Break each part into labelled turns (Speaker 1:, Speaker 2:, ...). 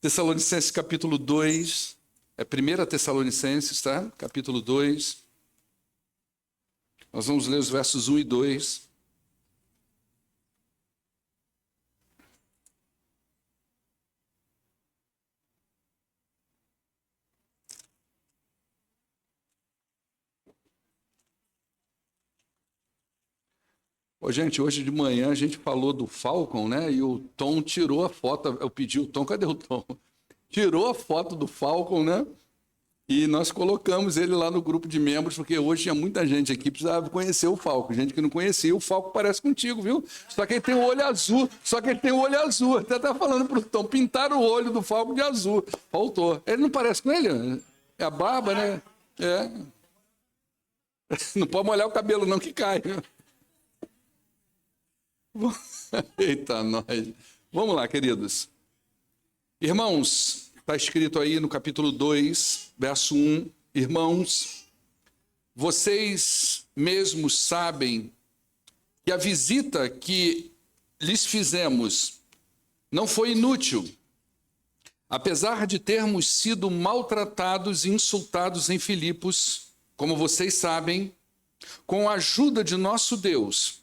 Speaker 1: Tessalonicenses capítulo 2, é 1 Tessalonicenses, tá? Capítulo 2. Nós vamos ler os versos 1 e 2. Ô, gente, hoje de manhã a gente falou do Falcon, né? E o Tom tirou a foto. Eu pedi o Tom, cadê o Tom? Tirou a foto do Falcon, né? E nós colocamos ele lá no grupo de membros, porque hoje tinha muita gente aqui que precisava conhecer o Falcon. Gente que não conhecia, o Falcon parece contigo, viu? Só que ele tem o olho azul. Até tá falando pro Tom, pintaram o olho do Falcon de azul. Faltou. Ele não parece com ele? É a barba, né? É. Não pode molhar o cabelo não, que cai. Eita, nós. Vamos lá, queridos. Irmãos, está escrito aí no capítulo 2, verso 1. Irmãos, vocês mesmos sabem que a visita que lhes fizemos não foi inútil. Apesar de termos sido maltratados e insultados em Filipos, como vocês sabem, com a ajuda de nosso Deus,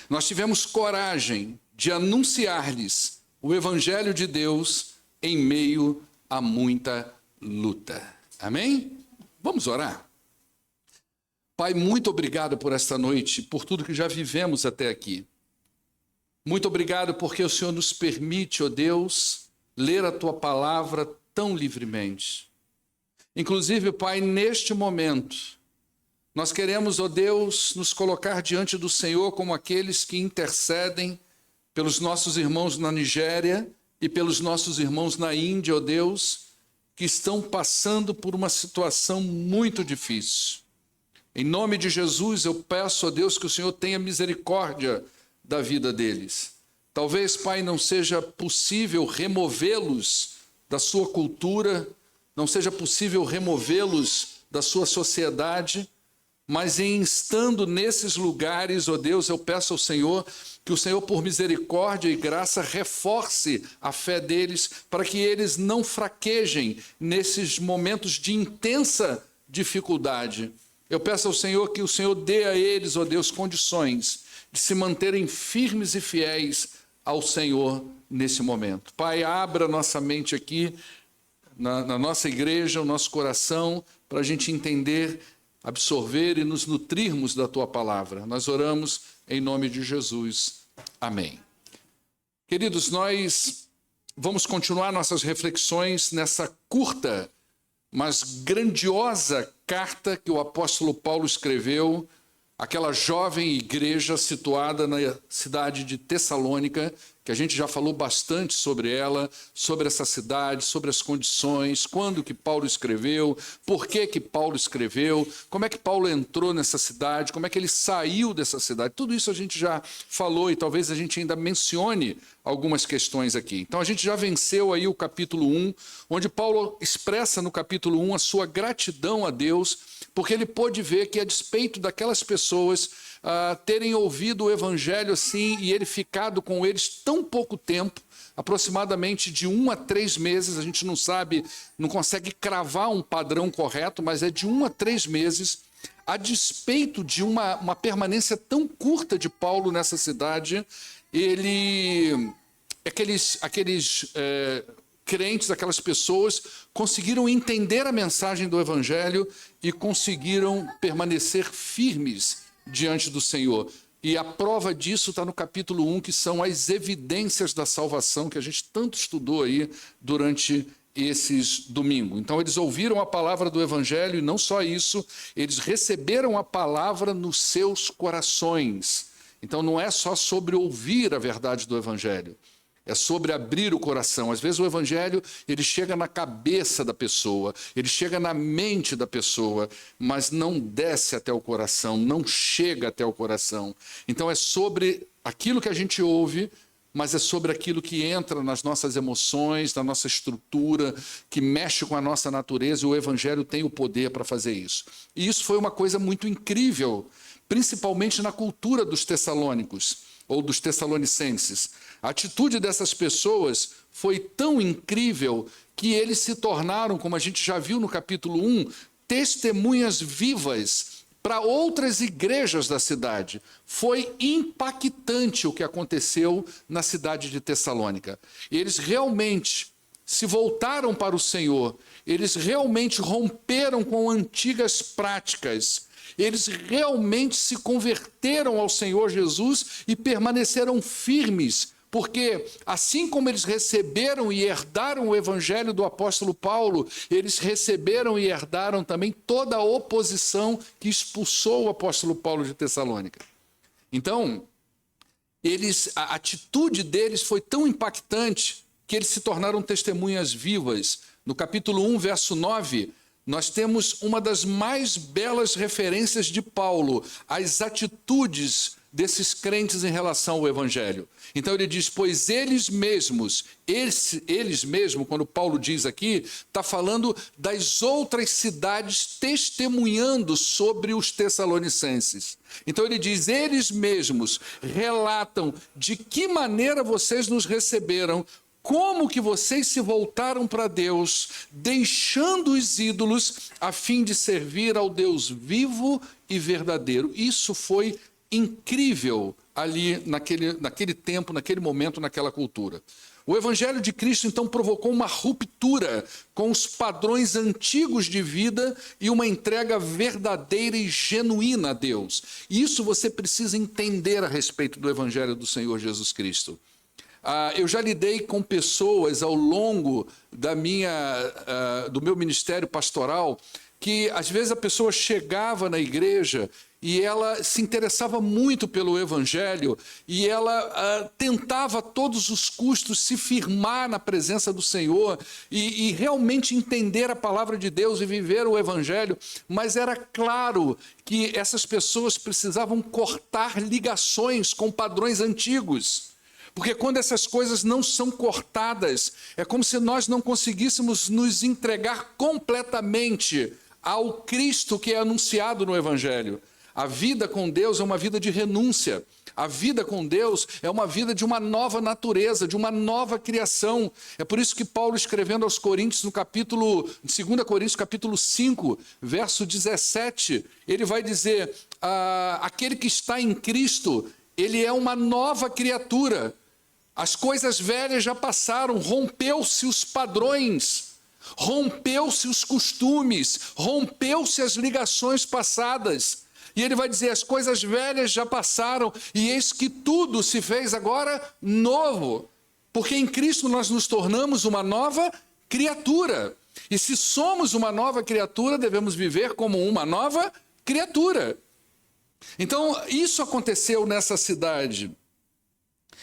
Speaker 1: nós tivemos coragem de anunciar-lhes o Evangelho de Deus em meio a muita luta. Amém? Vamos orar? Pai, muito obrigado por esta noite, por tudo que já vivemos até aqui. Muito obrigado porque o Senhor nos permite, ó Deus, ler a Tua palavra tão livremente. Inclusive, Pai, neste momento, nós queremos, ó Deus, nos colocar diante do Senhor como aqueles que intercedem pelos nossos irmãos na Nigéria e pelos nossos irmãos na Índia, ó Deus, que estão passando por uma situação muito difícil. Em nome de Jesus, eu peço a Deus que o Senhor tenha misericórdia da vida deles. Talvez, Pai, não seja possível removê-los da sua cultura, não seja possível removê-los da sua sociedade, mas em estando nesses lugares, ó Deus, eu peço ao Senhor que o Senhor, por misericórdia e graça, reforce a fé deles, para que eles não fraquejem nesses momentos de intensa dificuldade. Eu peço ao Senhor que o Senhor dê a eles, ó Deus, condições de se manterem firmes e fiéis ao Senhor nesse momento. Pai, abra nossa mente aqui, na nossa igreja, o nosso coração, para a gente entender, absorver e nos nutrirmos da Tua palavra. Nós oramos em nome de Jesus. Amém. Queridos, nós vamos continuar nossas reflexões nessa curta, mas grandiosa carta que o apóstolo Paulo escreveu àquela jovem igreja situada na cidade de Tessalônica, que a gente já falou bastante sobre ela, sobre essa cidade, sobre as condições, quando que Paulo escreveu, por que que Paulo escreveu, como é que Paulo entrou nessa cidade, como é que ele saiu dessa cidade. Tudo isso a gente já falou e talvez a gente ainda mencione algumas questões aqui. Então a gente já venceu aí o capítulo 1, onde Paulo expressa no capítulo 1 a sua gratidão a Deus, porque ele pôde ver que a despeito daquelas pessoas terem ouvido o evangelho assim e ele ficado com eles tão pouco tempo, aproximadamente de 1 a 3 meses, a gente não sabe, não consegue cravar um padrão correto, mas é de 1 a 3 meses, a despeito de uma permanência tão curta de Paulo nessa cidade, aqueles crentes, aquelas pessoas, conseguiram entender a mensagem do evangelho e conseguiram permanecer firmes diante do Senhor. E a prova disso está no capítulo 1, que são as evidências da salvação que a gente tanto estudou aí durante esses domingos. Então eles ouviram a palavra do evangelho e não só isso, eles receberam a palavra nos seus corações. Então não é só sobre ouvir a verdade do evangelho, é sobre abrir o coração. Às vezes o evangelho, ele chega na cabeça da pessoa, ele chega na mente da pessoa, mas não desce até o coração, não chega até o coração. Então é sobre aquilo que a gente ouve, mas é sobre aquilo que entra nas nossas emoções, na nossa estrutura, que mexe com a nossa natureza, e o evangelho tem o poder para fazer isso. E isso foi uma coisa muito incrível, principalmente na cultura dos tessalônicos, ou dos tessalonicenses. A atitude dessas pessoas foi tão incrível que eles se tornaram, como a gente já viu no capítulo 1, testemunhas vivas para outras igrejas da cidade. Foi impactante o que aconteceu na cidade de Tessalônica. Eles realmente se voltaram para o Senhor, eles realmente romperam com antigas práticas, eles realmente se converteram ao Senhor Jesus e permaneceram firmes, porque assim como eles receberam e herdaram o evangelho do apóstolo Paulo, eles receberam e herdaram também toda a oposição que expulsou o apóstolo Paulo de Tessalônica. Então, a atitude deles foi tão impactante que eles se tornaram testemunhas vivas. No capítulo 1, verso 9, nós temos uma das mais belas referências de Paulo, as atitudes desses crentes em relação ao evangelho. Então ele diz, pois eles mesmos, quando Paulo diz aqui, está falando das outras cidades testemunhando sobre os tessalonicenses. Então ele diz, eles mesmos relatam de que maneira vocês nos receberam, como que vocês se voltaram para Deus, deixando os ídolos, a fim de servir ao Deus vivo e verdadeiro. Isso foi incrível ali naquele tempo, naquele momento, naquela cultura. O Evangelho de Cristo, então, provocou uma ruptura com os padrões antigos de vida e uma entrega verdadeira e genuína a Deus. Isso você precisa entender a respeito do Evangelho do Senhor Jesus Cristo. Eu já lidei com pessoas ao longo do meu ministério pastoral que, às vezes, a pessoa chegava na igreja e ela se interessava muito pelo Evangelho e ela tentava a todos os custos se firmar na presença do Senhor e realmente entender a palavra de Deus e viver o Evangelho, mas era claro que essas pessoas precisavam cortar ligações com padrões antigos. Porque quando essas coisas não são cortadas, é como se nós não conseguíssemos nos entregar completamente ao Cristo que é anunciado no Evangelho. A vida com Deus é uma vida de renúncia. A vida com Deus é uma vida de uma nova natureza, de uma nova criação. É por isso que Paulo, escrevendo aos Coríntios, no 2 Coríntios, capítulo 5, verso 17, ele vai dizer, aquele que está em Cristo, ele é uma nova criatura. As coisas velhas já passaram, rompeu-se os padrões, rompeu-se os costumes, rompeu-se as ligações passadas. E ele vai dizer, as coisas velhas já passaram, e eis que tudo se fez agora novo. Porque em Cristo nós nos tornamos uma nova criatura. E se somos uma nova criatura, devemos viver como uma nova criatura. Então, isso aconteceu nessa cidade.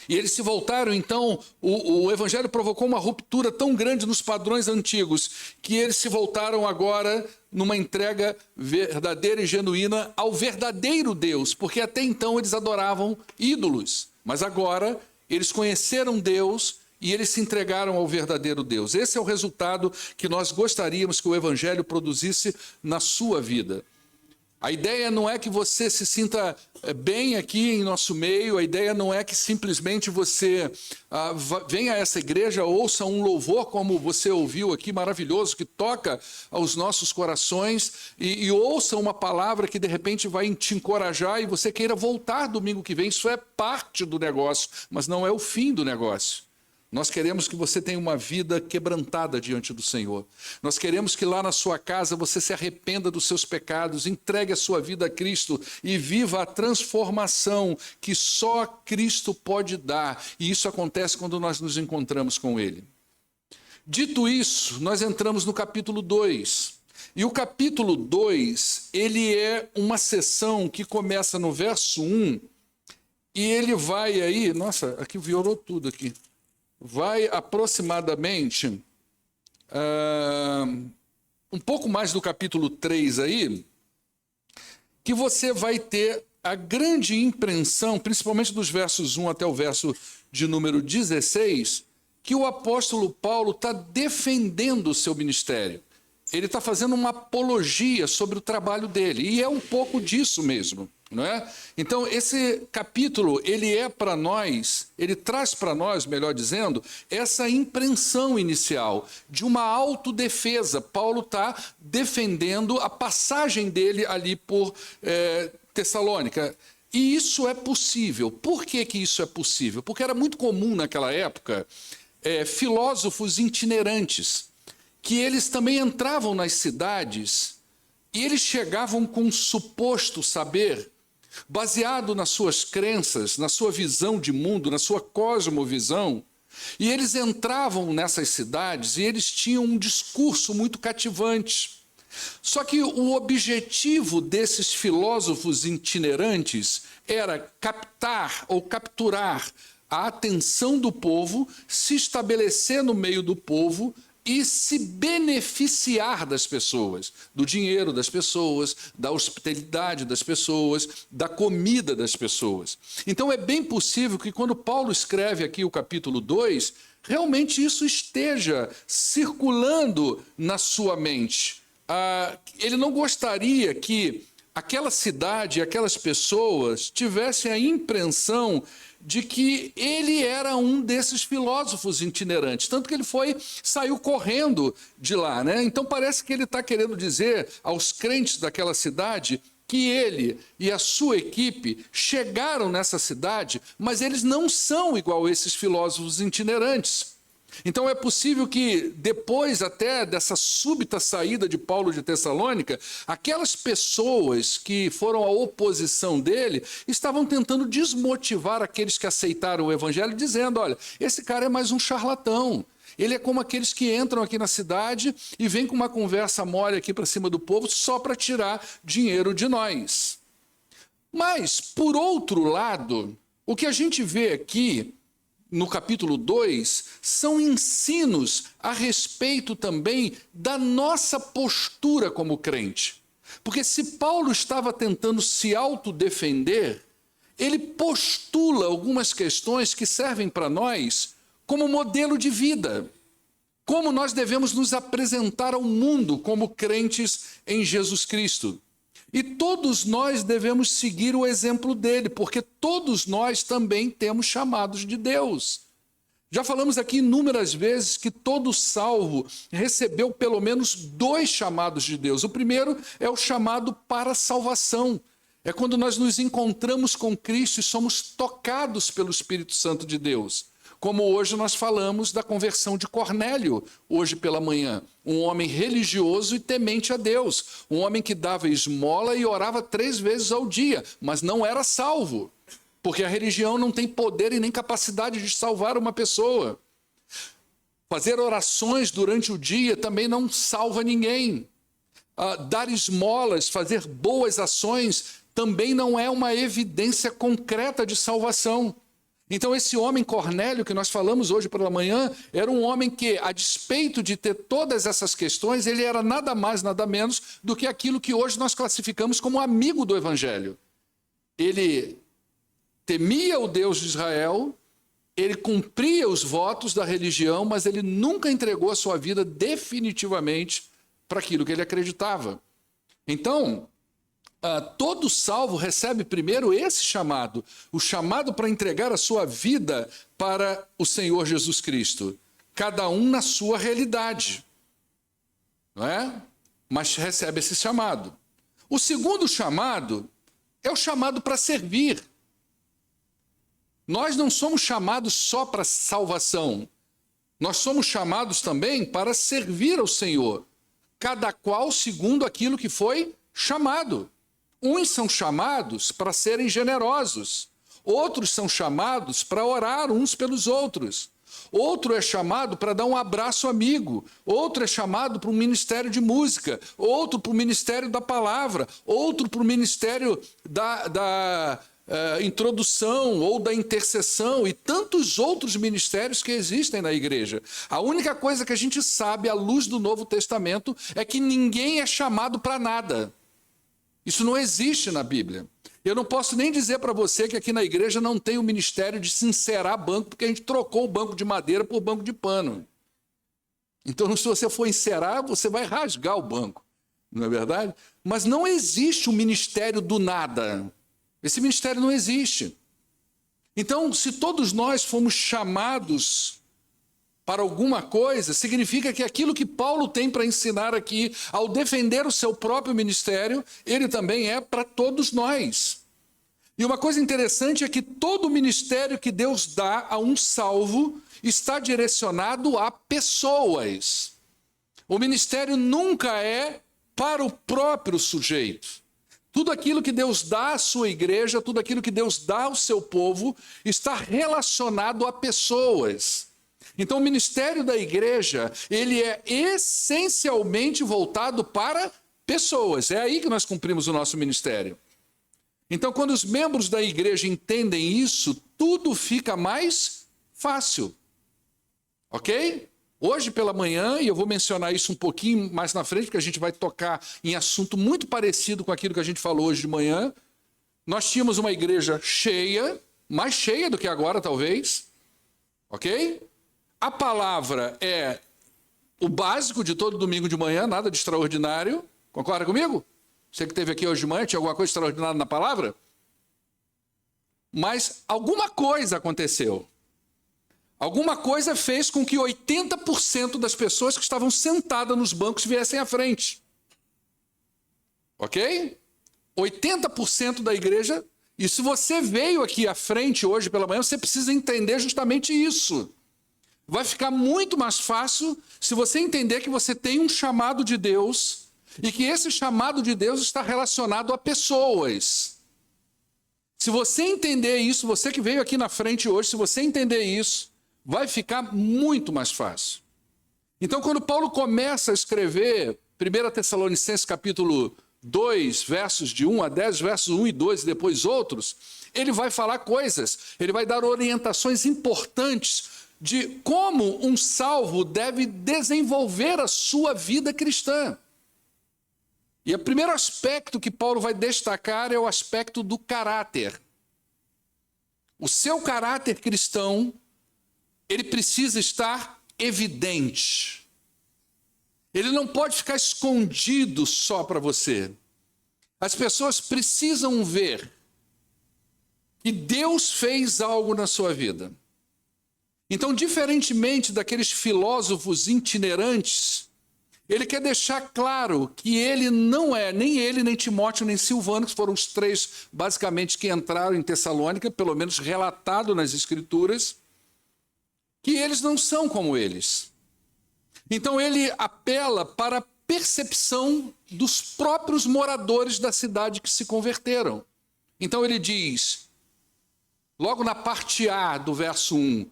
Speaker 1: E eles se voltaram, então, o Evangelho provocou uma ruptura tão grande nos padrões antigos, que eles se voltaram agora numa entrega verdadeira e genuína ao verdadeiro Deus, porque até então eles adoravam ídolos, mas agora eles conheceram Deus e eles se entregaram ao verdadeiro Deus. Esse é o resultado que nós gostaríamos que o Evangelho produzisse na sua vida. A ideia não é que você se sinta bem aqui em nosso meio, a ideia não é que simplesmente você venha a essa igreja, ouça um louvor como você ouviu aqui, maravilhoso, que toca aos nossos corações, e ouça uma palavra que de repente vai te encorajar e você queira voltar domingo que vem. Isso é parte do negócio, mas não é o fim do negócio. Nós queremos que você tenha uma vida quebrantada diante do Senhor. Nós queremos que lá na sua casa você se arrependa dos seus pecados, entregue a sua vida a Cristo e viva a transformação que só Cristo pode dar. E isso acontece quando nós nos encontramos com Ele. Dito isso, nós entramos no capítulo 2. E o capítulo 2, ele é uma sessão que começa no verso 1 e ele vai aí... Nossa, aqui violou tudo aqui. Vai aproximadamente um pouco mais do capítulo 3 aí, que você vai ter a grande impressão, principalmente dos versos 1 até o verso de número 16, que o apóstolo Paulo está defendendo o seu ministério. Ele está fazendo uma apologia sobre o trabalho dele, e é um pouco disso mesmo. não é? Então, esse capítulo, ele é para nós, ele traz para nós, melhor dizendo, essa impressão inicial de uma autodefesa. Paulo está defendendo a passagem dele ali por Tessalônica. E isso é possível. Por que que isso é possível? Porque era muito comum naquela época filósofos itinerantes, que eles também entravam nas cidades e eles chegavam com um suposto saber baseado nas suas crenças, na sua visão de mundo, na sua cosmovisão, e eles entravam nessas cidades e eles tinham um discurso muito cativante. Só que o objetivo desses filósofos itinerantes era captar ou capturar a atenção do povo, se estabelecer no meio do povo e se beneficiar das pessoas, do dinheiro das pessoas, da hospitalidade das pessoas, da comida das pessoas. Então é bem possível que quando Paulo escreve aqui o capítulo 2, realmente isso esteja circulando na sua mente. Ele não gostaria que aquela cidade, aquelas pessoas tivessem a impressão de que ele era um desses filósofos itinerantes, tanto que ele saiu correndo de lá, né? Então parece que ele está querendo dizer aos crentes daquela cidade que ele e a sua equipe chegaram nessa cidade, mas eles não são igual a esses filósofos itinerantes. Então é possível que depois até dessa súbita saída de Paulo de Tessalônica, aquelas pessoas que foram à oposição dele estavam tentando desmotivar aqueles que aceitaram o evangelho, dizendo, olha, esse cara é mais um charlatão. Ele é como aqueles que entram aqui na cidade e vêm com uma conversa mole aqui para cima do povo só para tirar dinheiro de nós. Mas, por outro lado, o que a gente vê aqui no capítulo 2, são ensinos a respeito também da nossa postura como crente. Porque se Paulo estava tentando se autodefender, ele postula algumas questões que servem para nós como modelo de vida. Como nós devemos nos apresentar ao mundo como crentes em Jesus Cristo. E todos nós devemos seguir o exemplo dele, porque todos nós também temos chamados de Deus. Já falamos aqui inúmeras vezes que todo salvo recebeu pelo menos 2 chamados de Deus. O primeiro é o chamado para a salvação. É quando nós nos encontramos com Cristo e somos tocados pelo Espírito Santo de Deus. Como hoje nós falamos da conversão de Cornélio, hoje pela manhã. Um homem religioso e temente a Deus. Um homem que dava esmola e orava 3 vezes ao dia, mas não era salvo. Porque a religião não tem poder e nem capacidade de salvar uma pessoa. Fazer orações durante o dia também não salva ninguém. Dar esmolas, fazer boas ações, também não é uma evidência concreta de salvação. Então esse homem Cornélio, que nós falamos hoje pela manhã, era um homem que, a despeito de ter todas essas questões, ele era nada mais, nada menos do que aquilo que hoje nós classificamos como amigo do Evangelho. Ele temia o Deus de Israel, ele cumpria os votos da religião, mas ele nunca entregou a sua vida definitivamente para aquilo que ele acreditava. Então, todo salvo recebe primeiro esse chamado, o chamado para entregar a sua vida para o Senhor Jesus Cristo. Cada um na sua realidade, não é? Mas recebe esse chamado. O segundo chamado é o chamado para servir. Nós não somos chamados só para salvação, nós somos chamados também para servir ao Senhor, cada qual segundo aquilo que foi chamado. Uns são chamados para serem generosos, outros são chamados para orar uns pelos outros, outro é chamado para dar um abraço amigo, outro é chamado para um ministério de música, outro para o ministério da palavra, outro para o ministério da introdução ou da intercessão e tantos outros ministérios que existem na igreja. A única coisa que a gente sabe à luz do Novo Testamento é que ninguém é chamado para nada. Isso não existe na Bíblia. Eu não posso nem dizer para você que aqui na igreja não tem o ministério de sincerar banco, porque a gente trocou o banco de madeira por banco de pano. Então, se você for encerar, você vai rasgar o banco, não é verdade? Mas não existe o ministério do nada. Esse ministério não existe. Então, se todos nós fomos chamados para alguma coisa, significa que aquilo que Paulo tem para ensinar aqui, ao defender o seu próprio ministério, ele também é para todos nós. E uma coisa interessante é que todo ministério que Deus dá a um salvo está direcionado a pessoas. O ministério nunca é para o próprio sujeito. Tudo aquilo que Deus dá à sua igreja, tudo aquilo que Deus dá ao seu povo, está relacionado a pessoas. Então, o ministério da igreja, ele é essencialmente voltado para pessoas. É aí que nós cumprimos o nosso ministério. Então, quando os membros da igreja entendem isso, tudo fica mais fácil. Ok? Hoje pela manhã, e eu vou mencionar isso um pouquinho mais na frente, porque a gente vai tocar em assunto muito parecido com aquilo que a gente falou hoje de manhã, nós tínhamos uma igreja cheia, mais cheia do que agora talvez, ok? A palavra é o básico de todo domingo de manhã, nada de extraordinário, concorda comigo? Você que esteve aqui hoje de manhã, tinha alguma coisa extraordinária na palavra? Mas alguma coisa aconteceu. Alguma coisa fez com que 80% das pessoas que estavam sentadas nos bancos viessem à frente. Ok? 80% da igreja. E se você veio aqui à frente hoje pela manhã, você precisa entender justamente isso. Vai ficar muito mais fácil se você entender que você tem um chamado de Deus e que esse chamado de Deus está relacionado a pessoas. Se você entender isso, você que veio aqui na frente hoje, se você entender isso, vai ficar muito mais fácil. Então, quando Paulo começa a escrever 1 Tessalonicenses capítulo 2, versos de 1 a 10, versos 1 e 2 e depois outros, ele vai falar coisas, ele vai dar orientações importantes de como um salvo deve desenvolver a sua vida cristã. E o primeiro aspecto que Paulo vai destacar é o aspecto do caráter. O seu caráter cristão, ele precisa estar evidente. Ele não pode ficar escondido só para você. As pessoas precisam ver que Deus fez algo na sua vida. Então, diferentemente daqueles filósofos itinerantes, ele quer deixar claro que ele não é, nem ele, nem Timóteo, nem Silvano, que foram os três, basicamente, que entraram em Tessalônica, pelo menos relatado nas Escrituras, que eles não são como eles. Então, ele apela para a percepção dos próprios moradores da cidade que se converteram. Então, ele diz, logo na parte A do verso 1,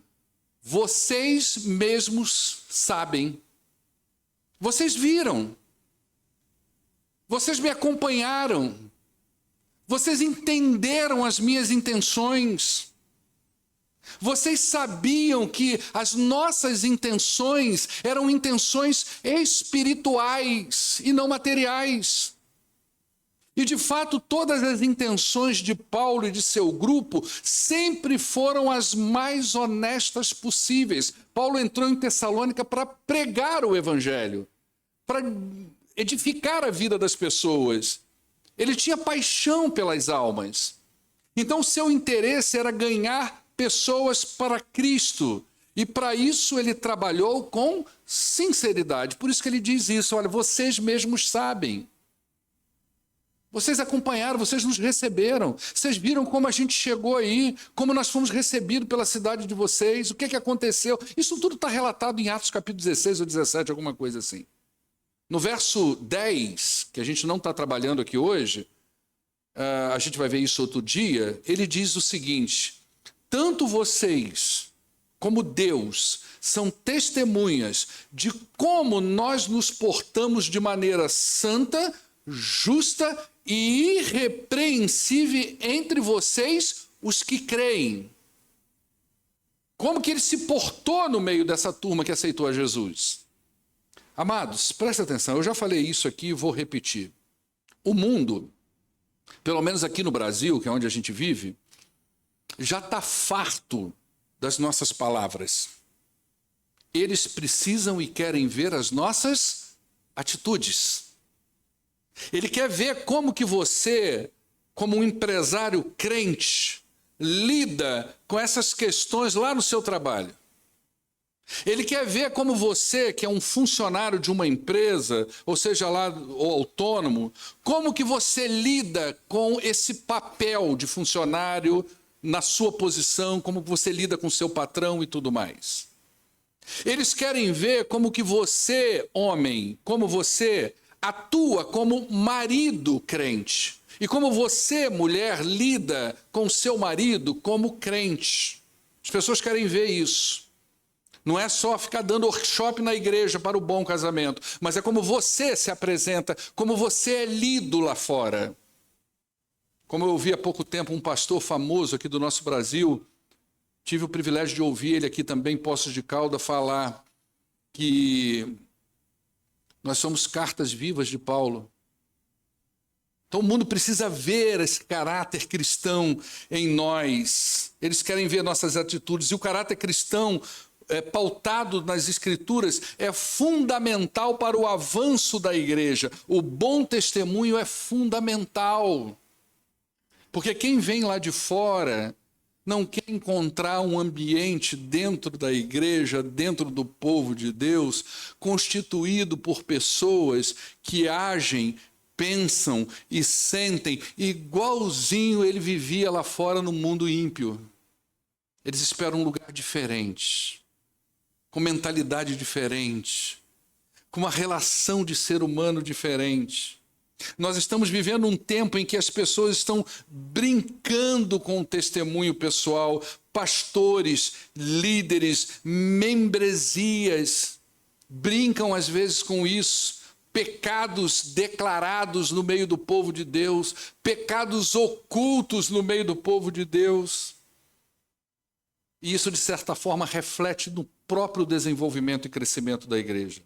Speaker 1: vocês mesmos sabem, vocês viram, vocês me acompanharam, vocês entenderam as minhas intenções, vocês sabiam que as nossas intenções eram intenções espirituais e não materiais. E, de fato, todas as intenções de Paulo e de seu grupo sempre foram as mais honestas possíveis. Paulo entrou em Tessalônica para pregar o evangelho, para edificar a vida das pessoas. Ele tinha paixão pelas almas. Então, o seu interesse era ganhar pessoas para Cristo. E, para isso, ele trabalhou com sinceridade. Por isso que ele diz isso, olha, vocês mesmos sabem. Vocês acompanharam, vocês nos receberam, vocês viram como a gente chegou aí, como nós fomos recebidos pela cidade de vocês, o que aconteceu. Isso tudo está relatado em Atos capítulo 16 ou 17, alguma coisa assim. No verso 10, que a gente não está trabalhando aqui hoje, a gente vai ver isso outro dia, ele diz o seguinte, tanto vocês como Deus são testemunhas de como nós nos portamos de maneira santa, justa e irrepreensível entre vocês, os que creem. Como que ele se portou no meio dessa turma que aceitou a Jesus? Amados, presta atenção, eu já falei isso aqui e vou repetir. O mundo, pelo menos aqui no Brasil, que é onde a gente vive, já está farto das nossas palavras. Eles precisam e querem ver as nossas atitudes. Ele quer ver como que você como um empresário crente, lida com essas questões lá no seu trabalho. Ele quer ver como você, que é um funcionário de uma empresa, ou seja lá, ou autônomo, como que você lida com esse papel de funcionário na sua posição, como que você lida com seu patrão e tudo mais. Eles querem ver como que você, homem, como você atua como marido crente. E como você, mulher, lida com seu marido como crente. As pessoas querem ver isso. Não é só ficar dando workshop na igreja para o bom casamento, mas é como você se apresenta, como você é lido lá fora. Como eu ouvi há pouco tempo um pastor famoso aqui do nosso Brasil, tive o privilégio de ouvir ele aqui também, Poços de Caldas, falar que nós somos cartas vivas de Paulo. Então o mundo precisa ver esse caráter cristão em nós. Eles querem ver nossas atitudes. E o caráter cristão, pautado nas Escrituras, é fundamental para o avanço da igreja. O bom testemunho é fundamental. Porque quem vem lá de fora não quer encontrar um ambiente dentro da igreja, dentro do povo de Deus, constituído por pessoas que agem, pensam e sentem igualzinho ele vivia lá fora no mundo ímpio. Eles esperam um lugar diferente, com mentalidade diferente, com uma relação de ser humano diferente. Nós estamos vivendo um tempo em que as pessoas estão brincando com o testemunho pessoal, pastores, líderes, membresias, brincam às vezes com isso, pecados declarados no meio do povo de Deus, pecados ocultos no meio do povo de Deus. E isso, de certa forma, reflete no próprio desenvolvimento e crescimento da igreja.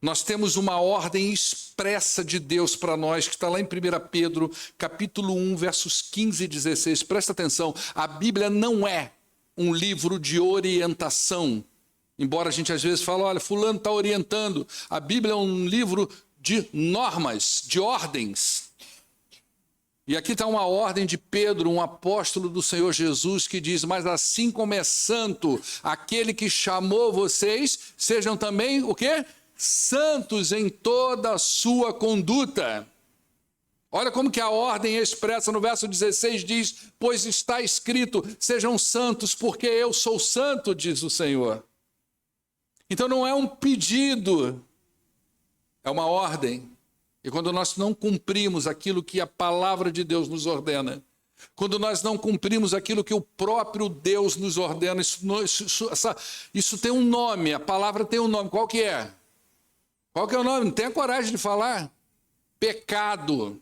Speaker 1: Nós temos uma ordem expressa de Deus para nós, que está lá em 1 Pedro, capítulo 1, versos 15 e 16. Presta atenção, a Bíblia não é um livro de orientação. Embora a gente às vezes fale, olha, fulano está orientando. A Bíblia é um livro de normas, de ordens. E aqui está uma ordem de Pedro, um apóstolo do Senhor Jesus, que diz, mas assim como é santo aquele que chamou vocês, sejam também o quê? Santos em toda a sua conduta. Olha como que a ordem expressa no verso 16 diz, pois está escrito, sejam santos porque eu sou santo, diz o Senhor. Então não é um pedido, é uma ordem. E quando nós não cumprimos aquilo que a palavra de Deus nos ordena, quando nós não cumprimos aquilo que o próprio Deus nos ordena, isso tem um nome, a palavra tem um nome, qual que é? Qual que é o nome? Não tenha coragem de falar. Pecado.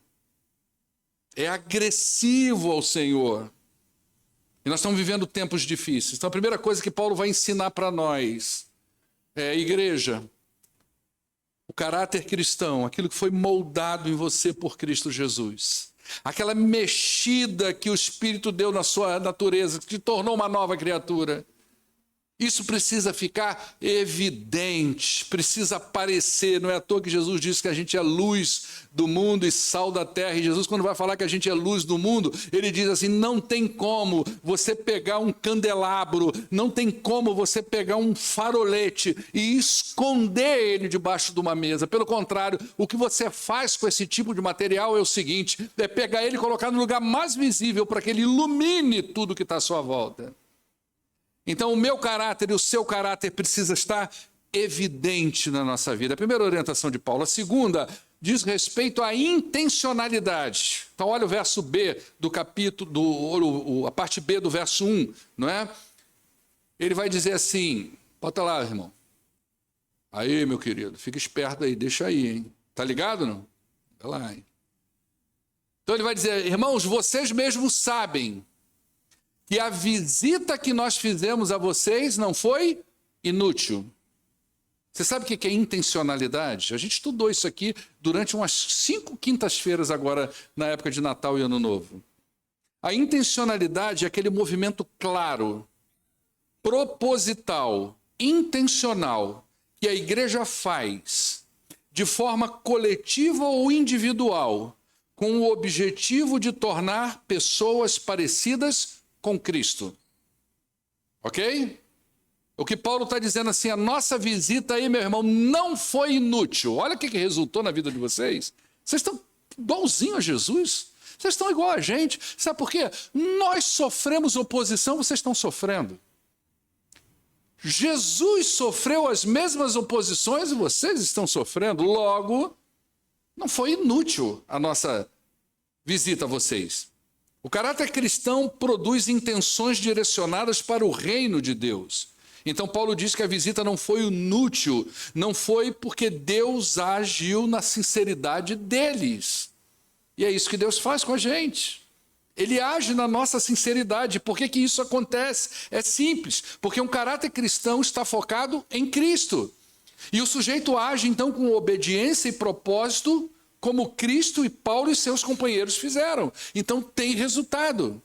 Speaker 1: É agressivo ao Senhor. E nós estamos vivendo tempos difíceis. Então a primeira coisa que Paulo vai ensinar para nós é, igreja, o caráter cristão, aquilo que foi moldado em você por Cristo Jesus. Aquela mexida que o Espírito deu na sua natureza, que te tornou uma nova criatura. Isso precisa ficar evidente, precisa aparecer. Não é à toa que Jesus disse que a gente é luz do mundo e sal da terra. E Jesus, quando vai falar que a gente é luz do mundo, ele diz assim, não tem como você pegar um candelabro, não tem como você pegar um farolete e esconder ele debaixo de uma mesa. Pelo contrário, o que você faz com esse tipo de material é o seguinte, é pegar ele e colocar no lugar mais visível para que ele ilumine tudo que está à sua volta. Então, o meu caráter e o seu caráter precisa estar evidente na nossa vida. A primeira orientação de Paulo. A segunda diz respeito à intencionalidade. Então, olha o verso B do capítulo, a parte B do verso 1, não é? Ele vai dizer assim, bota lá, irmão. Aí, meu querido, fica esperto aí, deixa aí, hein? Tá ligado, não? Vai lá, hein? Então, ele vai dizer, irmãos, vocês mesmos sabem que a visita que nós fizemos a vocês não foi inútil. Você sabe o que é intencionalidade? A gente estudou isso aqui durante umas 5 quintas-feiras agora, na época de Natal e Ano Novo. A intencionalidade é aquele movimento claro, proposital, intencional, que a igreja faz de forma coletiva ou individual, com o objetivo de tornar pessoas parecidas com Cristo. Ok? O que Paulo está dizendo assim, a nossa visita aí, meu irmão, não foi inútil. Olha o que resultou na vida de vocês. Vocês estão igualzinho a Jesus. Vocês estão igual a gente. Sabe por quê? Nós sofremos oposição, vocês estão sofrendo. Jesus sofreu as mesmas oposições e vocês estão sofrendo. Logo, não foi inútil a nossa visita a vocês. O caráter cristão produz intenções direcionadas para o reino de Deus. Então Paulo diz que a visita não foi inútil, não foi porque Deus agiu na sinceridade deles. E é isso que Deus faz com a gente. Ele age na nossa sinceridade. Por que isso acontece? É simples, porque um caráter cristão está focado em Cristo. E o sujeito age então com obediência e propósito, como Cristo e Paulo e seus companheiros fizeram. Então tem resultado.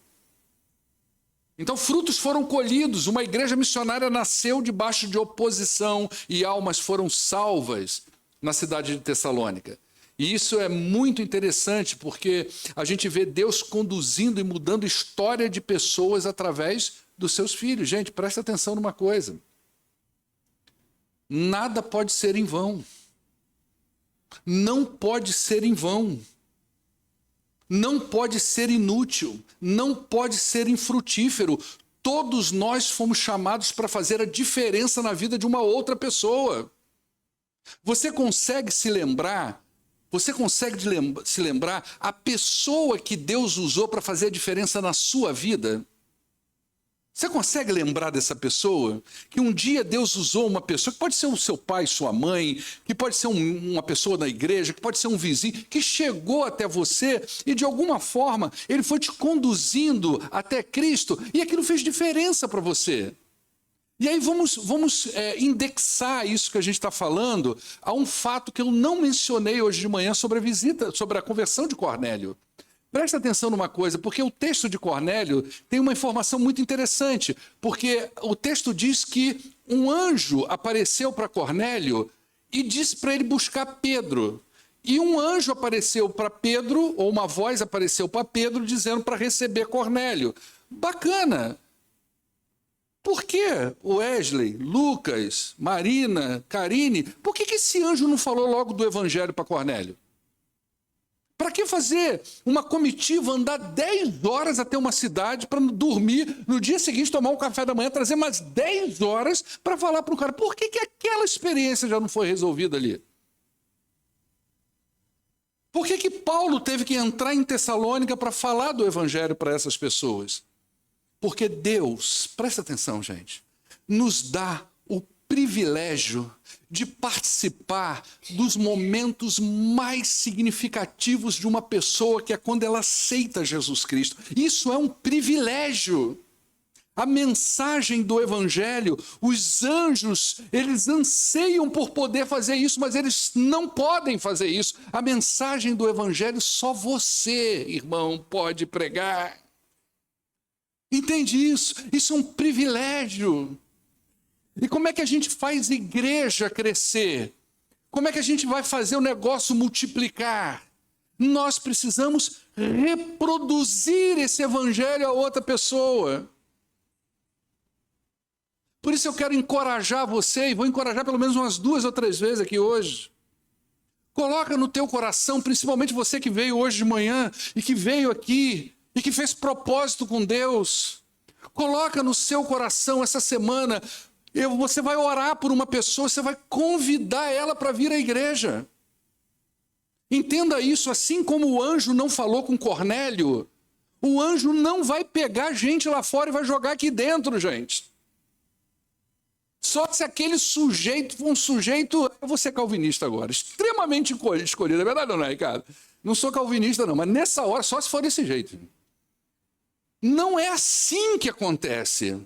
Speaker 1: Então frutos foram colhidos, uma igreja missionária nasceu debaixo de oposição e almas foram salvas na cidade de Tessalônica. E isso é muito interessante porque a gente vê Deus conduzindo e mudando história de pessoas através dos seus filhos. Gente, presta atenção numa coisa. Nada pode ser em vão. Não pode ser em vão. Não pode ser inútil, não pode ser infrutífero. Todos nós fomos chamados para fazer a diferença na vida de uma outra pessoa. Você consegue se lembrar a pessoa que Deus usou para fazer a diferença na sua vida? Você consegue lembrar dessa pessoa? Que um dia Deus usou uma pessoa, que pode ser o seu pai, sua mãe, que pode ser uma pessoa da igreja, que pode ser um vizinho, que chegou até você e de alguma forma ele foi te conduzindo até Cristo e aquilo fez diferença para você. E aí vamos indexar isso que a gente está falando a um fato que eu não mencionei hoje de manhã sobre a visita, sobre a conversão de Cornélio. Presta atenção numa coisa, porque o texto de Cornélio tem uma informação muito interessante, porque o texto diz que um anjo apareceu para Cornélio e disse para ele buscar Pedro. E um anjo apareceu para Pedro, ou uma voz apareceu para Pedro, dizendo para receber Cornélio. Bacana! Por que Wesley, Lucas, Marina, Karine, por que esse anjo não falou logo do evangelho para Cornélio? Para que fazer uma comitiva, andar 10 horas até uma cidade para dormir, no dia seguinte tomar um café da manhã, trazer mais 10 horas para falar para o cara? Por que aquela experiência já não foi resolvida ali? Por que Paulo teve que entrar em Tessalônica para falar do evangelho para essas pessoas? Porque Deus, presta atenção, gente, nos dá o privilégio de participar dos momentos mais significativos de uma pessoa, que é quando ela aceita Jesus Cristo. Isso é um privilégio. A mensagem do evangelho, os anjos, eles anseiam por poder fazer isso, mas eles não podem fazer isso. A mensagem do evangelho só você, irmão, pode pregar. Entende isso? Isso é um privilégio. E como é que a gente faz igreja crescer? Como é que a gente vai fazer o negócio multiplicar? Nós precisamos reproduzir esse evangelho a outra pessoa. Por isso eu quero encorajar você, e vou encorajar pelo menos umas 2 ou 3 vezes aqui hoje. Coloca no teu coração, principalmente você que veio hoje de manhã, e que veio aqui, e que fez propósito com Deus. Coloca no seu coração essa semana. Você vai orar por uma pessoa, você vai convidar ela para vir à igreja. Entenda isso, assim como o anjo não falou com Cornélio, o anjo não vai pegar gente lá fora e vai jogar aqui dentro, gente. Só se aquele sujeito for um sujeito, eu vou ser calvinista agora, extremamente escolhido, é verdade ou não é, Ricardo? Não sou calvinista não, mas nessa hora, só se for desse jeito. Não é assim que acontece.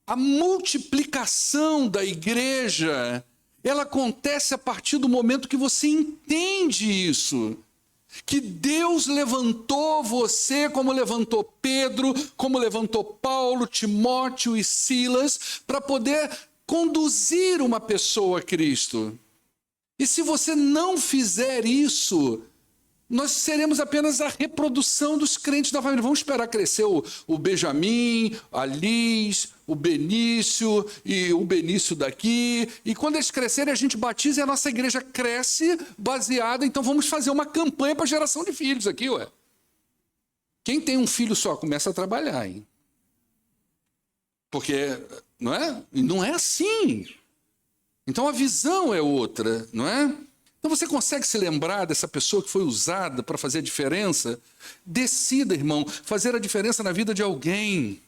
Speaker 1: A multiplicação da igreja, ela acontece a partir do momento que você entende isso. Que Deus levantou você, como levantou Pedro, como levantou Paulo, Timóteo e Silas, para poder conduzir uma pessoa a Cristo. E se você não fizer isso, nós seremos apenas a reprodução dos crentes da família. Vamos esperar crescer o Benjamin, a Liz, o Benício e o Benício daqui. E quando eles crescerem, a gente batiza e a nossa igreja cresce baseada. Então vamos fazer uma campanha para geração de filhos aqui, ué. Quem tem um filho só, começa a trabalhar, hein? Porque, não é? E não é assim. Então a visão é outra, não é? Então você consegue se lembrar dessa pessoa que foi usada para fazer a diferença? Decida, irmão, fazer a diferença na vida de alguém.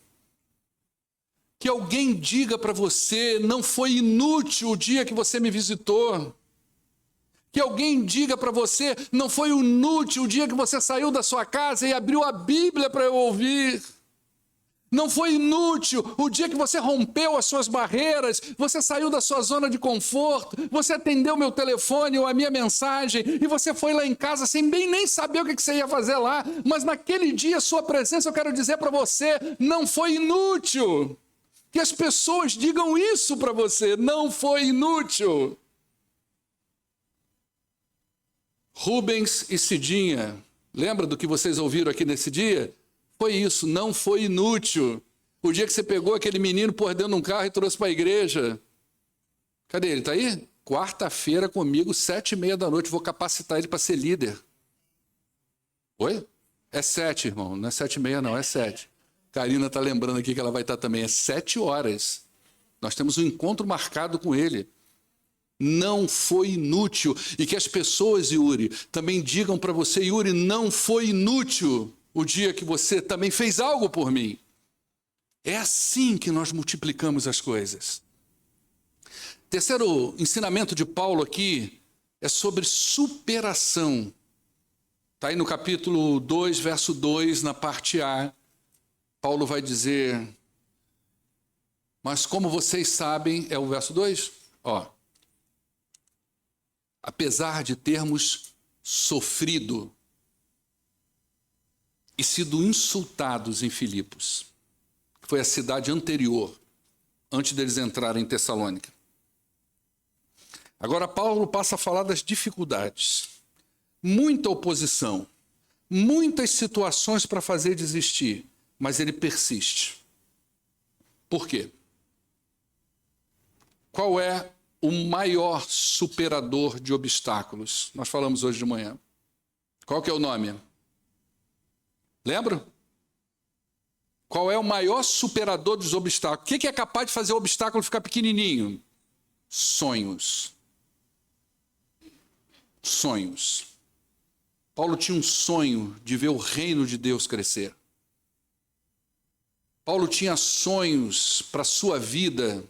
Speaker 1: Que alguém diga para você, não foi inútil o dia que você me visitou. Que alguém diga para você, não foi inútil o dia que você saiu da sua casa e abriu a Bíblia para eu ouvir. Não foi inútil o dia que você rompeu as suas barreiras, você saiu da sua zona de conforto, você atendeu meu telefone ou a minha mensagem e você foi lá em casa sem bem nem saber o que você ia fazer lá, mas naquele dia, sua presença, eu quero dizer para você, não foi inútil. Que as pessoas digam isso para você, não foi inútil. Rubens e Cidinha, lembra do que vocês ouviram aqui nesse dia? Foi isso, não foi inútil. O dia que você pegou aquele menino por dentro de um carro e trouxe para a igreja. Cadê ele? Está aí? Quarta-feira comigo, 7h30 da noite, vou capacitar ele para ser líder. Oi? É 7, irmão, não é 7h30 não, é 7. Karina está lembrando aqui que ela vai estar também, é 7 horas. Nós temos um encontro marcado com ele. Não foi inútil. E que as pessoas, Yuri, também digam para você, Yuri, não foi inútil o dia que você também fez algo por mim. É assim que nós multiplicamos as coisas. Terceiro ensinamento de Paulo aqui é sobre superação. Está aí no capítulo 2, verso 2, na parte A. Paulo vai dizer, mas como vocês sabem, é o verso 2? Apesar de termos sofrido e sido insultados em Filipos, que foi a cidade anterior, antes deles entrarem em Tessalônica. Agora Paulo passa a falar das dificuldades, muita oposição, muitas situações para fazer desistir, mas ele persiste. Por quê? Qual é o maior superador de obstáculos? Nós falamos hoje de manhã. Qual que é o nome? Lembra? Qual é o maior superador dos obstáculos? O que é capaz de fazer o obstáculo ficar pequenininho? Sonhos. Sonhos. Paulo tinha um sonho de ver o reino de Deus crescer. Paulo tinha sonhos para a sua vida.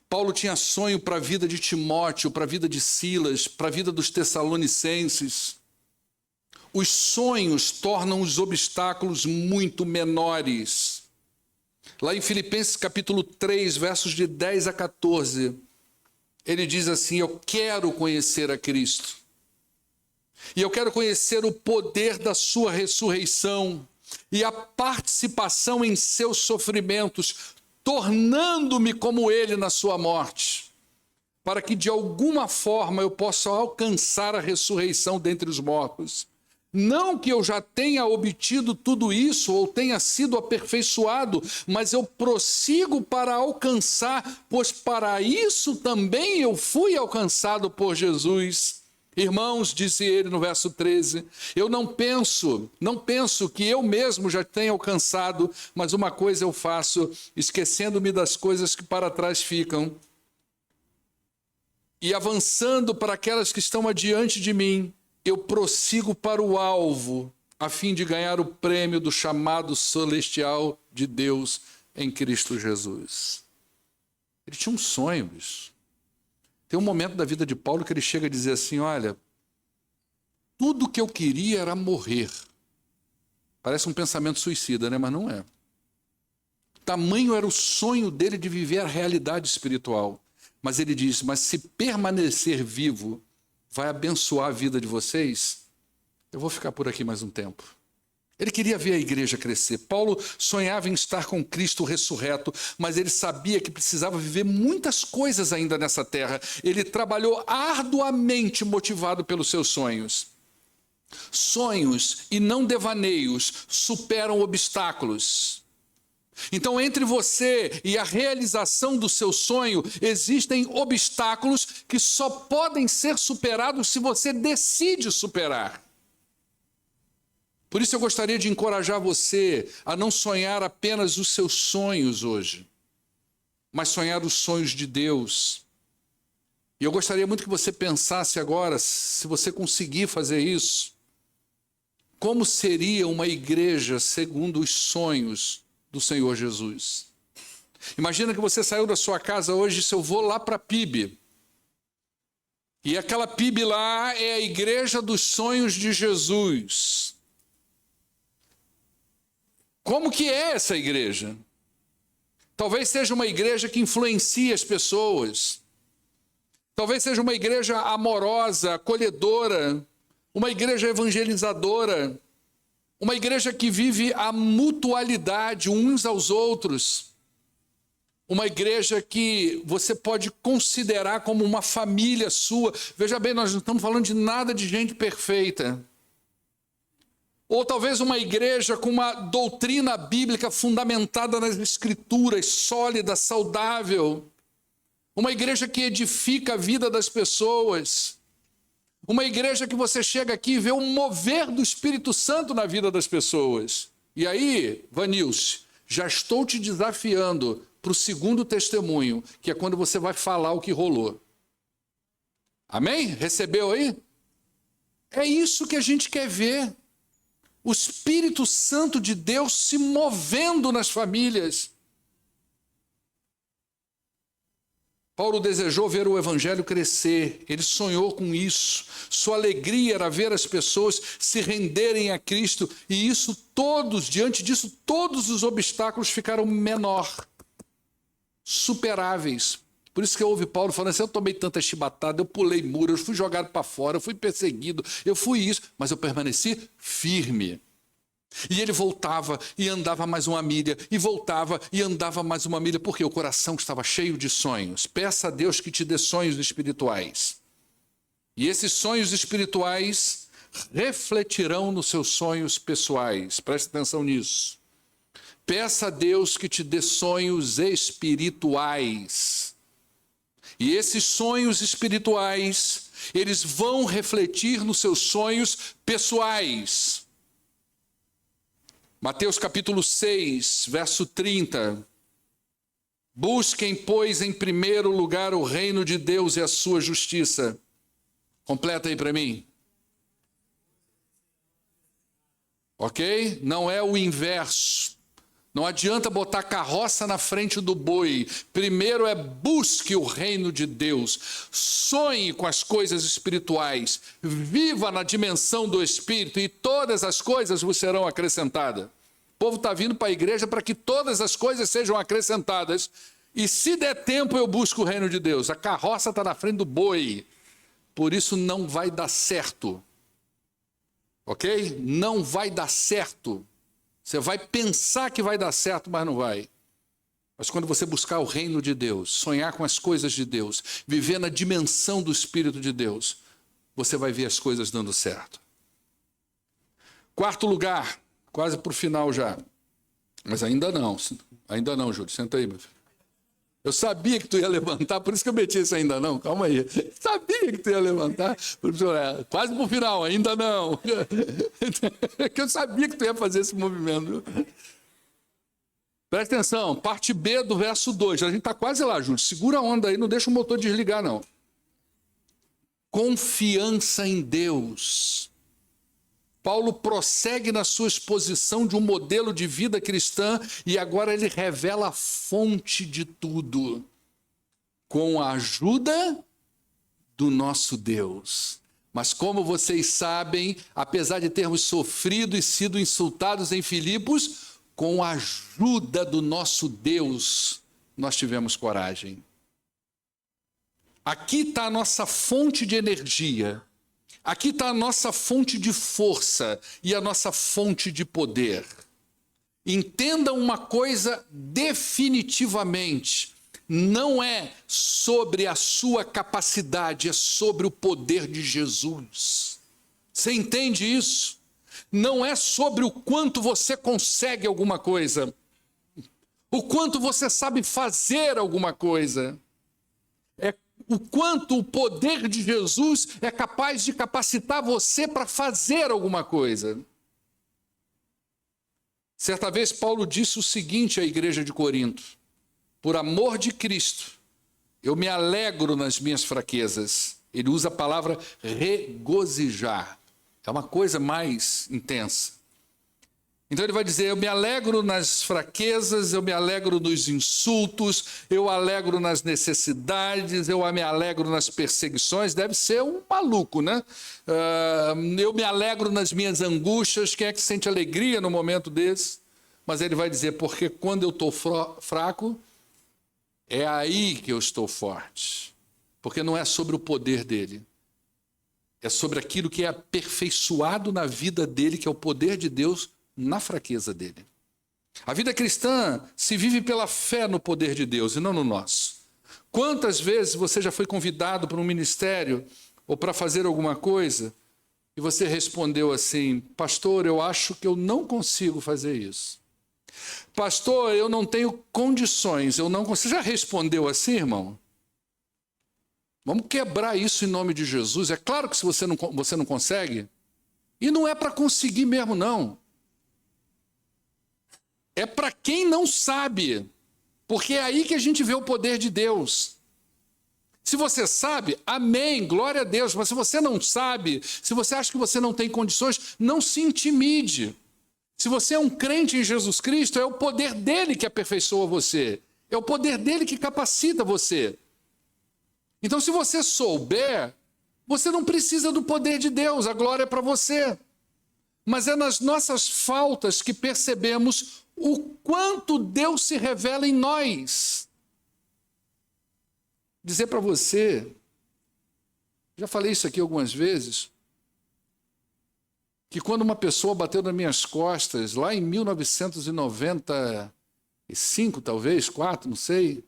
Speaker 1: Paulo tinha sonho para a vida de Timóteo, para a vida de Silas, para a vida dos Tessalonicenses. Os sonhos tornam os obstáculos muito menores. Lá em Filipenses capítulo 3, versos de 10 a 14, ele diz assim, eu quero conhecer a Cristo. E eu quero conhecer o poder da sua ressurreição e a participação em seus sofrimentos, tornando-me como ele na sua morte, para que de alguma forma eu possa alcançar a ressurreição dentre os mortos. Não que eu já tenha obtido tudo isso ou tenha sido aperfeiçoado, mas eu prossigo para alcançar, pois para isso também eu fui alcançado por Jesus. Irmãos, disse ele no verso 13, eu não penso que eu mesmo já tenha alcançado, mas uma coisa eu faço, esquecendo-me das coisas que para trás ficam e avançando para aquelas que estão adiante de mim, eu prossigo para o alvo, a fim de ganhar o prêmio do chamado celestial de Deus em Cristo Jesus. Ele tinha um sonho, bicho. Tem um momento da vida de Paulo que ele chega a dizer assim, olha, tudo que eu queria era morrer. Parece um pensamento suicida, né? Mas não é. Tamanho era o sonho dele de viver a realidade espiritual. Mas ele diz, mas se permanecer vivo vai abençoar a vida de vocês, eu vou ficar por aqui mais um tempo. Ele queria ver a igreja crescer. Paulo sonhava em estar com Cristo ressurreto, mas ele sabia que precisava viver muitas coisas ainda nessa terra. Ele trabalhou arduamente motivado pelos seus sonhos. Sonhos e não devaneios superam obstáculos. Então, entre você e a realização do seu sonho, existem obstáculos que só podem ser superados se você decide superar. Por isso eu gostaria de encorajar você a não sonhar apenas os seus sonhos hoje, mas sonhar os sonhos de Deus. E eu gostaria muito que você pensasse agora, se você conseguir fazer isso, como seria uma igreja segundo os sonhos do Senhor Jesus. Imagina que você saiu da sua casa hoje e disse, eu vou lá para a PIB. E aquela PIB lá é a igreja dos sonhos de Jesus. Como que é essa igreja? Talvez seja uma igreja que influencia as pessoas. Talvez seja uma igreja amorosa, acolhedora, uma igreja evangelizadora, uma igreja que vive a mutualidade uns aos outros, uma igreja que você pode considerar como uma família sua. Veja bem, nós não estamos falando de nada de gente perfeita. Ou talvez uma igreja com uma doutrina bíblica fundamentada nas escrituras, sólida, saudável. Uma igreja que edifica a vida das pessoas. Uma igreja que você chega aqui e vê o mover do Espírito Santo na vida das pessoas. E aí, Vanilce, já estou te desafiando para o segundo testemunho, que é quando você vai falar o que rolou. Amém? Recebeu aí? É isso que a gente quer ver. O Espírito Santo de Deus se movendo nas famílias. Paulo desejou ver o evangelho crescer, ele sonhou com isso. Sua alegria era ver as pessoas se renderem a Cristo, e isso diante disso, todos os obstáculos ficaram menor, superáveis. Por isso que eu ouvi Paulo falando assim, eu tomei tanta chibatada, eu pulei muro, eu fui jogado para fora, eu fui perseguido, eu fui isso, mas eu permaneci firme. E ele voltava e andava mais uma milha, e voltava e andava mais uma milha, porque o coração estava cheio de sonhos. Peça a Deus que te dê sonhos espirituais. E esses sonhos espirituais refletirão nos seus sonhos pessoais. Preste atenção nisso. Peça a Deus que te dê sonhos espirituais. E esses sonhos espirituais, eles vão refletir nos seus sonhos pessoais. Mateus capítulo 6, verso 30. Busquem, pois, em primeiro lugar o reino de Deus e a sua justiça. Completa aí para mim. Ok? Não é o inverso. Não adianta botar carroça na frente do boi. Primeiro busque o reino de Deus. Sonhe com as coisas espirituais. Viva na dimensão do Espírito e todas as coisas vos serão acrescentadas. O povo está vindo para a igreja para que todas as coisas sejam acrescentadas. E se der tempo eu busco o reino de Deus. A carroça está na frente do boi. Por isso não vai dar certo. Ok? Não vai dar certo. Você vai pensar que vai dar certo, mas não vai. Mas quando você buscar o reino de Deus, sonhar com as coisas de Deus, viver na dimensão do Espírito de Deus, você vai ver as coisas dando certo. Quarto lugar, quase para o final já. Mas ainda não, Júlio. Senta aí, meu filho. Eu sabia que tu ia levantar, por isso que eu meti isso ainda não. Calma aí. Sabia que tu ia levantar. Quase pro final, ainda não. Que eu sabia que tu ia fazer esse movimento. Presta atenção, parte B do verso 2. A gente está quase lá, Júlio. Segura a onda aí, não deixa o motor desligar, não. Confiança em Deus. Paulo prossegue na sua exposição de um modelo de vida cristã e agora ele revela a fonte de tudo. Com a ajuda do nosso Deus. Mas como vocês sabem, apesar de termos sofrido e sido insultados em Filipos, com a ajuda do nosso Deus, nós tivemos coragem. Aqui está a nossa fonte de energia. Aqui está a nossa fonte de força e a nossa fonte de poder. Entendam uma coisa definitivamente, não é sobre a sua capacidade, é sobre o poder de Jesus. Você entende isso? Não é sobre o quanto você consegue alguma coisa, o quanto você sabe fazer alguma coisa. É o quanto o poder de Jesus é capaz de capacitar você para fazer alguma coisa. Certa vez Paulo disse o seguinte à igreja de Corinto: por amor de Cristo, eu me alegro nas minhas fraquezas. Ele usa a palavra regozijar. É uma coisa mais intensa. Então ele vai dizer: eu me alegro nas fraquezas, eu me alegro nos insultos, eu alegro nas necessidades, eu me alegro nas perseguições. Deve ser um maluco, né? Eu me alegro nas minhas angústias. Quem é que sente alegria no momento desse? Mas ele vai dizer: porque quando eu estou fraco, é aí que eu estou forte. Porque não é sobre o poder dele. É sobre aquilo que é aperfeiçoado na vida dele, que é o poder de Deus na fraqueza dele. A vida cristã se vive pela fé no poder de Deus e não no nosso. Quantas vezes você já foi convidado para um ministério ou para fazer alguma coisa e você respondeu assim: pastor, eu acho que eu não consigo fazer isso. Pastor, eu não tenho condições, eu não consigo. Você já respondeu assim, irmão? Vamos quebrar isso em nome de Jesus. É claro que se você não consegue, e não é para conseguir mesmo, não. É para quem não sabe, porque é aí que a gente vê o poder de Deus. Se você sabe, amém, glória a Deus. Mas se você não sabe, se você acha que você não tem condições, não se intimide. Se você é um crente em Jesus Cristo, é o poder dele que aperfeiçoa você. É o poder dele que capacita você. Então, se você souber, você não precisa do poder de Deus, a glória é para você. Mas é nas nossas faltas que percebemos o quanto Deus se revela em nós. Dizer para você, já falei isso aqui algumas vezes, que quando uma pessoa bateu nas minhas costas, lá em 1995, talvez, 4, não sei,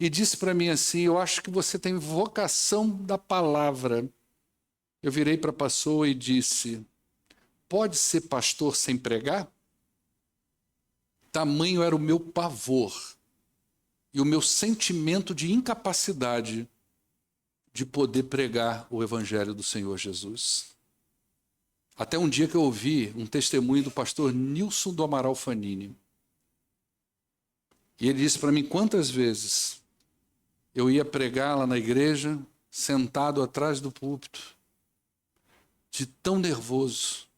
Speaker 1: e disse para mim assim: eu acho que você tem vocação da palavra. Eu virei para a pessoa e disse: pode ser pastor sem pregar? Tamanho era o meu pavor e o meu sentimento de incapacidade de poder pregar o evangelho do Senhor Jesus. Até um dia que eu ouvi um testemunho do pastor Nilson do Amaral Fanini. E ele disse para mim quantas vezes eu ia pregar lá na igreja, sentado atrás do púlpito, de tão nervoso,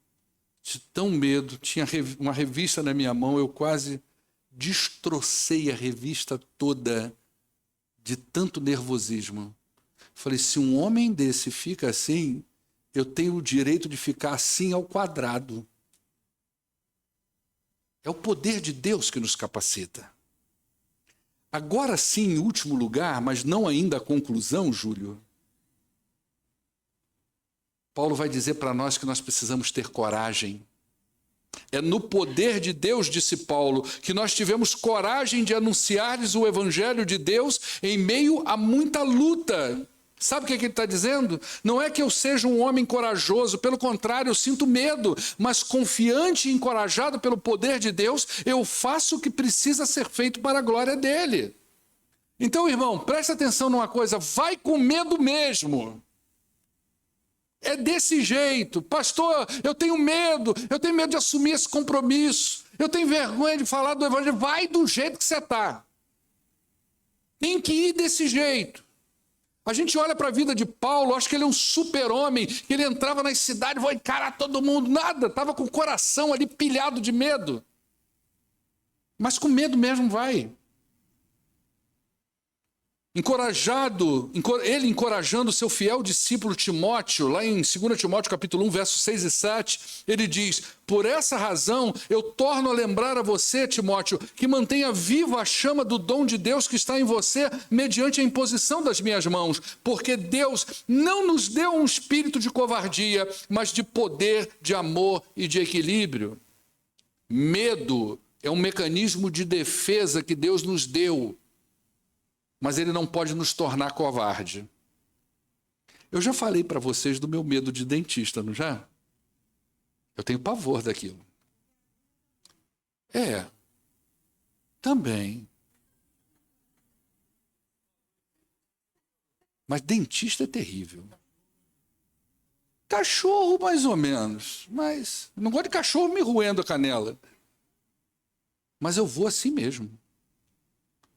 Speaker 1: de tão medo. Tinha uma revista na minha mão, eu quase destrocei a revista toda de tanto nervosismo. Falei: se um homem desse fica assim, eu tenho o direito de ficar assim ao quadrado. É o poder de Deus que nos capacita. Agora sim, em último lugar, mas não ainda a conclusão, Júlio, Paulo vai dizer para nós que nós precisamos ter coragem. É no poder de Deus, disse Paulo, que nós tivemos coragem de anunciar-lhes o evangelho de Deus em meio a muita luta. Sabe o que ele está dizendo? Não é que eu seja um homem corajoso, pelo contrário, eu sinto medo, mas confiante e encorajado pelo poder de Deus, eu faço o que precisa ser feito para a glória dele. Então, irmão, presta atenção numa coisa: vai com medo mesmo. É desse jeito. Pastor, eu tenho medo de assumir esse compromisso, eu tenho vergonha de falar do evangelho. Vai do jeito que você está. Tem que ir desse jeito. A gente olha para a vida de Paulo, acha que ele é um super-homem, que ele entrava nas cidades, vou encarar todo mundo. Nada, estava com o coração ali pilhado de medo. Mas com medo mesmo vai. Ele encorajando o seu fiel discípulo Timóteo, lá em 2 Timóteo capítulo 1, versos 6 e 7, ele diz: por essa razão eu torno a lembrar a você, Timóteo, que mantenha viva a chama do dom de Deus que está em você, mediante a imposição das minhas mãos, porque Deus não nos deu um espírito de covardia, mas de poder, de amor e de equilíbrio. Medo é um mecanismo de defesa que Deus nos deu, mas ele não pode nos tornar covarde. Eu já falei para vocês do meu medo de dentista, não já? Eu tenho pavor daquilo. Também. Mas dentista é terrível. Cachorro, mais ou menos. Mas não gosto de cachorro me roendo a canela. Mas eu vou assim mesmo.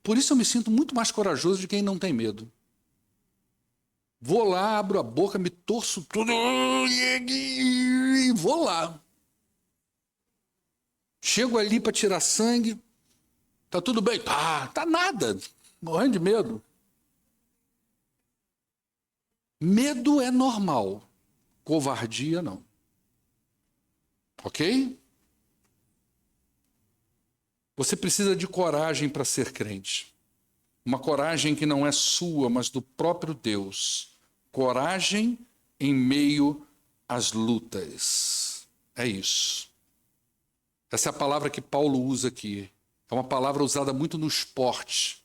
Speaker 1: Por isso eu me sinto muito mais corajoso de quem não tem medo. Vou lá, abro a boca, me torço tudo e vou lá. Chego ali para tirar sangue. Tá tudo bem? Tá nada. Morrendo de medo. Medo é normal. Covardia não. Ok? Você precisa de coragem para ser crente. Uma coragem que não é sua, mas do próprio Deus. Coragem em meio às lutas. É isso. Essa é a palavra que Paulo usa aqui. É uma palavra usada muito no esporte.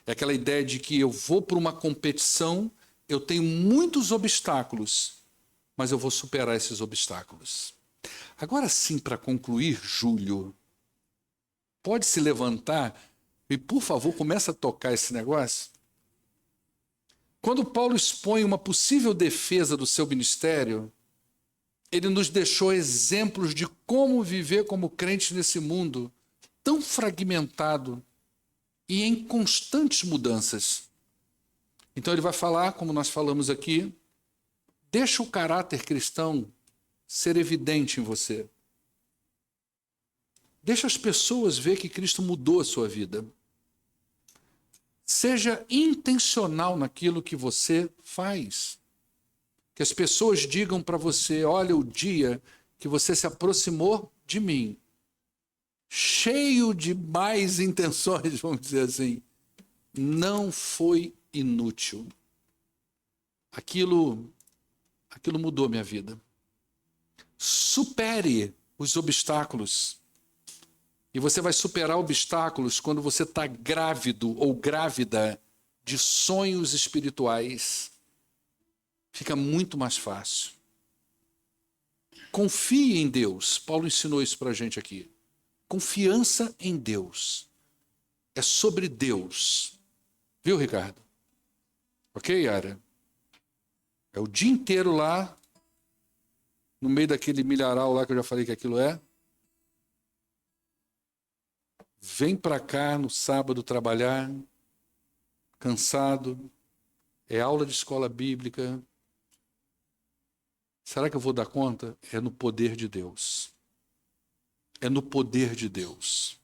Speaker 1: É aquela ideia de que eu vou para uma competição, eu tenho muitos obstáculos, mas eu vou superar esses obstáculos. Agora sim, para concluir, Júlio, pode se levantar e, por favor, comece a tocar esse negócio? Quando Paulo expõe uma possível defesa do seu ministério, ele nos deixou exemplos de como viver como crente nesse mundo tão fragmentado e em constantes mudanças. Então ele vai falar, como nós falamos aqui, deixa o caráter cristão ser evidente em você. Deixa as pessoas ver que Cristo mudou a sua vida. Seja intencional naquilo que você faz. Que as pessoas digam para você, olha o dia que você se aproximou de mim. Cheio de más intenções, vamos dizer assim. Não foi inútil. Aquilo mudou minha vida. Supere os obstáculos. E você vai superar obstáculos quando você está grávido ou grávida de sonhos espirituais. Fica muito mais fácil. Confie em Deus. Paulo ensinou isso para a gente aqui. Confiança em Deus. É sobre Deus. Viu, Ricardo? Ok, Yara? É o dia inteiro lá, no meio daquele milharal lá que eu já falei que aquilo é. Vem para cá no sábado trabalhar, cansado, é aula de escola bíblica. Será que eu vou dar conta? É no poder de Deus. É no poder de Deus.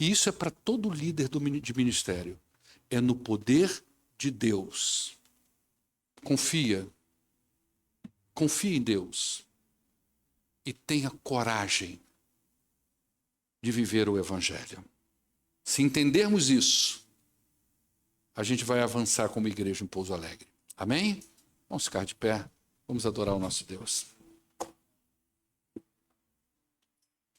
Speaker 1: E isso é para todo líder de ministério. É no poder de Deus. Confia. Confie em Deus. E tenha coragem de viver o Evangelho. Se entendermos isso, a gente vai avançar como igreja em Pouso Alegre. Amém? Vamos ficar de pé. Vamos adorar o nosso Deus.